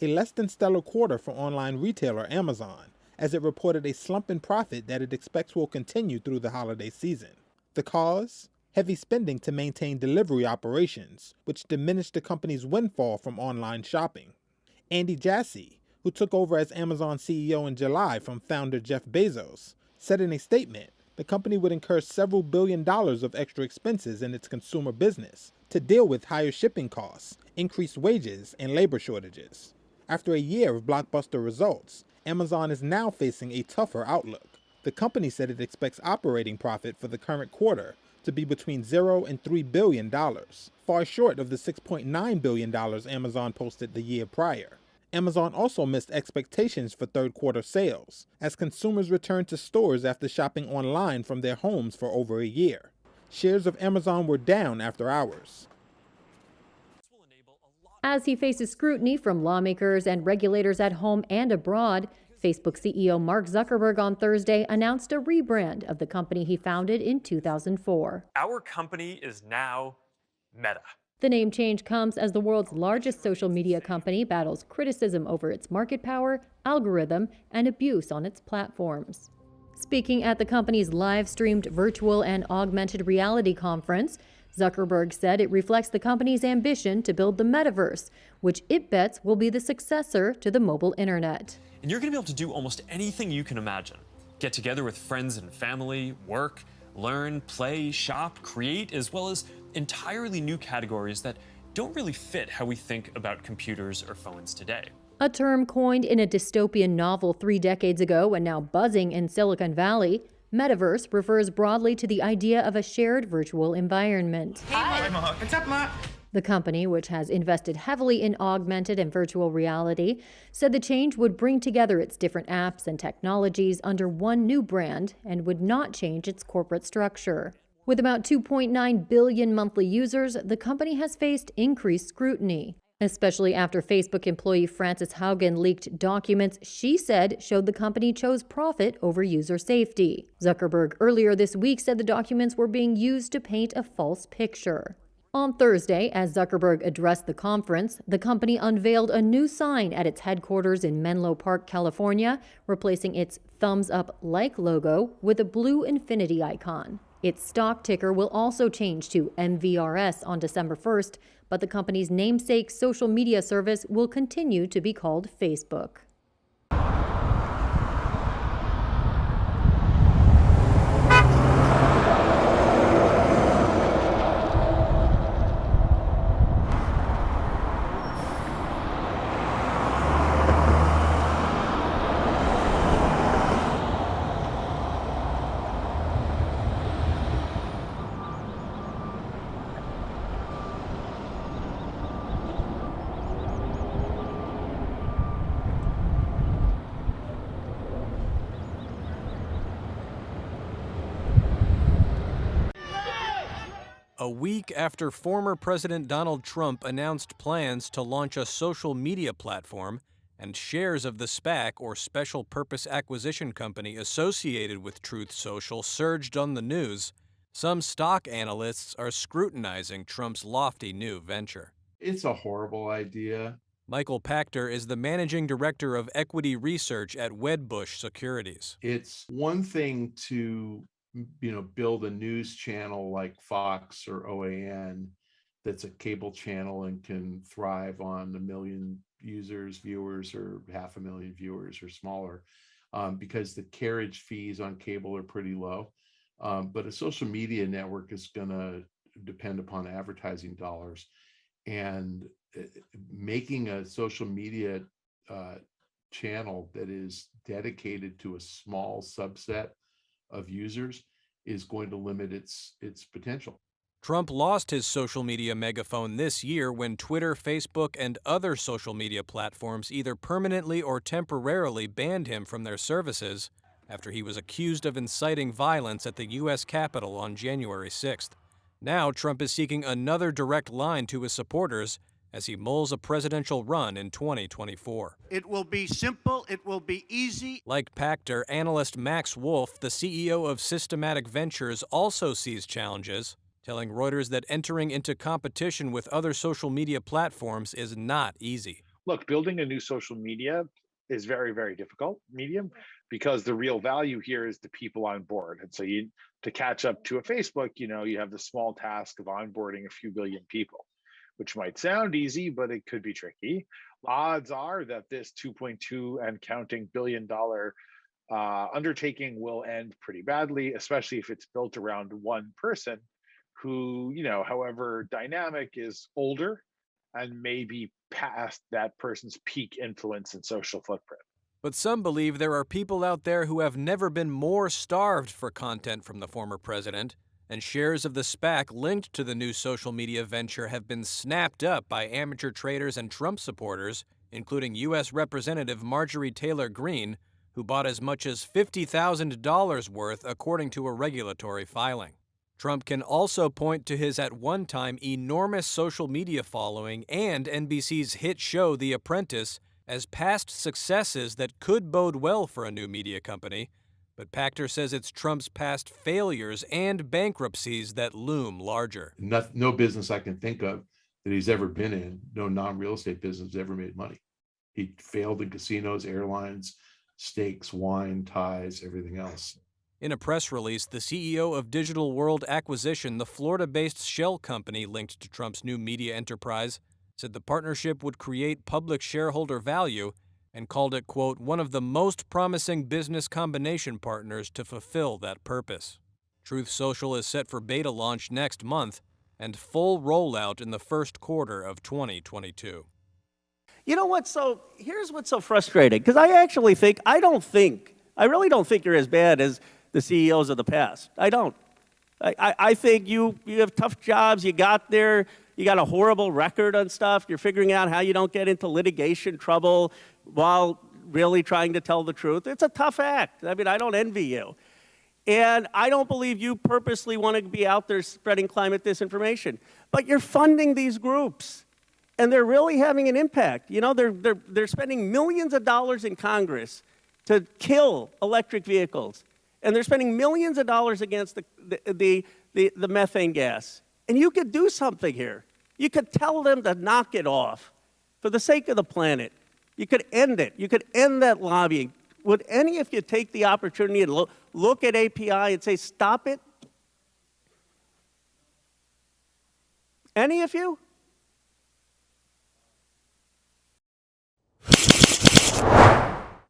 a less than stellar quarter for online retailer Amazon, as it reported a slump in profit that it expects will continue through the holiday season. The cause? Heavy spending to maintain delivery operations, which diminished the company's windfall from online shopping. Andy Jassy, who took over as Amazon CEO in July from founder Jeff Bezos, said in a statement the company would incur several $billion of extra expenses in its consumer business to deal with higher shipping costs, increased wages, and labor shortages. After a year of blockbuster results, Amazon is now facing a tougher outlook. The company said it expects operating profit for the current quarter to be between $0 and $3 billion, far short of the $6.9 billion Amazon posted the year prior. Amazon also missed expectations for third quarter sales, as consumers returned to stores after shopping online from their homes for over a year. Shares of Amazon were down after hours. As he faces scrutiny from lawmakers and regulators at home and abroad, Facebook CEO Mark Zuckerberg on Thursday announced a rebrand of the company he founded in 2004. Our company is now Meta. The name change comes as the world's largest social media company battles criticism over its market power, algorithm, and abuse on its platforms. Speaking at the company's live-streamed virtual and augmented reality conference, Zuckerberg said it reflects the company's ambition to build the metaverse, which it bets will be the successor to the mobile internet. And you're going to be able to do almost anything you can imagine. Get together with friends and family, work, learn, play, shop, create, as well as entirely new categories that don't really fit how we think about computers or phones today. A term coined in a dystopian novel 3 decades ago and now buzzing in Silicon Valley, metaverse refers broadly to the idea of a shared virtual environment. Hi, Mark. What's up, Mark? The company, which has invested heavily in augmented and virtual reality, said the change would bring together its different apps and technologies under one new brand and would not change its corporate structure. With about 2.9 billion monthly users, the company has faced increased scrutiny, especially after Facebook employee Frances Haugen leaked documents she said showed the company chose profit over user safety. Zuckerberg earlier this week said the documents were being used to paint a false picture. On Thursday, as Zuckerberg addressed the conference, the company unveiled a new sign at its headquarters in Menlo Park, California, replacing its thumbs-up like logo with a blue infinity icon. Its stock ticker will also change to MVRS on December 1st, but the company's namesake social media service will continue to be called Facebook. A week after former President Donald Trump announced plans to launch a social media platform, and shares of the SPAC, or Special Purpose Acquisition Company, associated with Truth Social surged on the news, some stock analysts are scrutinizing Trump's lofty new venture. It's a horrible idea. Michael Pachter is the managing director of equity research at Wedbush Securities. It's one thing to build a news channel like Fox or OAN that's a cable channel and can thrive on 1 million users, viewers, or 500,000 viewers or smaller, because the carriage fees on cable are pretty low. But a social media network is going to depend upon advertising dollars. And making a social media channel that is dedicated to a small subset of users is going to limit its potential. Trump lost his social media megaphone this year when Twitter, Facebook, and other social media platforms either permanently or temporarily banned him from their services after he was accused of inciting violence at the U.S. Capitol on January 6th. Now Trump is seeking another direct line to his supporters as he mulls a presidential run in 2024. It will be simple, it will be easy. Like Pachter, analyst Max Wolf, the CEO of Systematic Ventures, also sees challenges, telling Reuters that entering into competition with other social media platforms is not easy. look, building a new social media is very, very difficult medium because the real value here is the people on board. And so to catch up to a Facebook, you have the small task of onboarding a few billion people, which might sound easy, but it could be tricky. Odds are that this 2.2 and counting $billion undertaking will end pretty badly, especially if it's built around one person who, however dynamic, is older and maybe past that person's peak influence and social footprint. But some believe there are people out there who have never been more starved for content from the former president, and shares of the SPAC linked to the new social media venture have been snapped up by amateur traders and Trump supporters, including U.S. Representative Marjorie Taylor Greene, who bought as much as $50,000 worth according to a regulatory filing. Trump can also point to his at one time enormous social media following and NBC's hit show The Apprentice as past successes that could bode well for a new media company, but Pachter says it's Trump's past failures and bankruptcies that loom larger. No business I can think of that he's ever been in, no non-real estate business ever made money. He failed in casinos, airlines, steaks, wine, ties, everything else. In a press release, the CEO of Digital World Acquisition, the Florida-based shell company linked to Trump's new media enterprise, said the partnership would create public shareholder value and called it, quote, one of the most promising business combination partners to fulfill that purpose. Truth Social is set for beta launch next month and full rollout in the first quarter of 2022. You know what? Here's what's so frustrating, because I really don't think you're as bad as the CEOs of the past. I don't. I think you have tough jobs. You got there. You got a horrible record on stuff. You're figuring out how you don't get into litigation trouble while really trying to tell the truth. It's a tough act. I mean, I don't envy you. And I don't believe you purposely want to be out there spreading climate disinformation. But you're funding these groups, and they're really having an impact. They're spending millions of dollars in Congress to kill electric vehicles. And they're spending millions of dollars against the methane gas. And you could do something here. You could tell them to knock it off for the sake of the planet. You could end it. You could end that lobbying. Would any of you take the opportunity and look at API and say, stop it? Any of you?